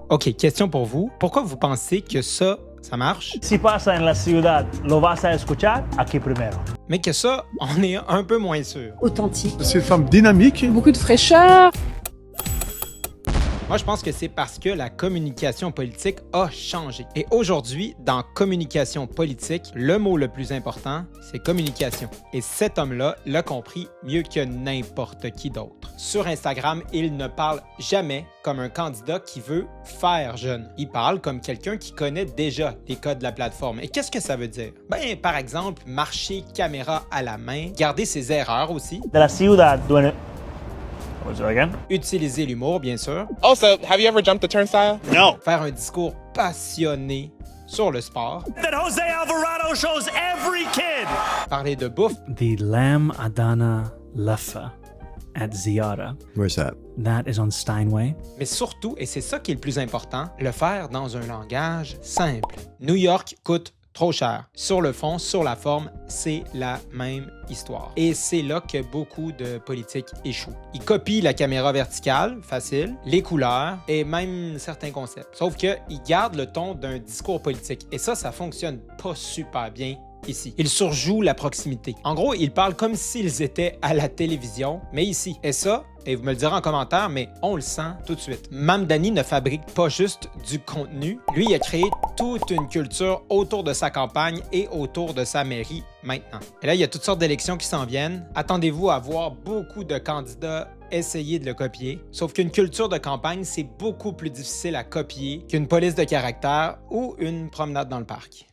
OK, question pour vous. Pourquoi vous pensez que ça marche, Si pasa en la ciudad, lo vas a escuchar aquí primero. mais que ça, on est un peu moins sûr? Authentique. C'est une femme dynamique. Beaucoup de fraîcheur. Moi, je pense que c'est parce que la communication politique a changé. Et aujourd'hui, dans communication politique, le mot le plus important, c'est communication. Et cet homme-là l'a compris mieux que n'importe qui d'autre. Sur Instagram, il ne parle jamais comme un candidat qui veut faire jeune. Il parle comme quelqu'un qui connaît déjà les codes de la plateforme. Et qu'est-ce que ça veut dire? Ben, par exemple, marcher caméra à la main, garder ses erreurs aussi, De la ciudad, duele. What's it again? utiliser l'humour, bien sûr, Also, have you ever jumped a turnstile? No. faire un discours passionné sur le sport, That Jose Alvarado shows every kid. parler de bouffe, The Lam Adana Lafa at Ziyara. Where's that? That is on Steinway. mais surtout, et c'est ça qui est le plus important, le faire dans un langage simple. New York coûte trop cher. Sur le fond, sur la forme, c'est la même histoire. Et c'est là que beaucoup de politiques échouent. Ils copient la caméra verticale, facile, les couleurs et même certains concepts. Sauf qu'ils gardent le ton d'un discours politique. Et ça fonctionne pas super bien ici. Ils surjouent la proximité. En gros, ils parlent comme s'ils étaient à la télévision, mais ici. Et ça, et vous me le direz en commentaire, mais on le sent tout de suite. Mamdani ne fabrique pas juste du contenu. Lui, il a créé toute une culture autour de sa campagne et autour de sa mairie maintenant. Et là, il y a toutes sortes d'élections qui s'en viennent. Attendez-vous à voir beaucoup de candidats essayer de le copier. Sauf qu'une culture de campagne, c'est beaucoup plus difficile à copier qu'une police de caractère ou une promenade dans le parc.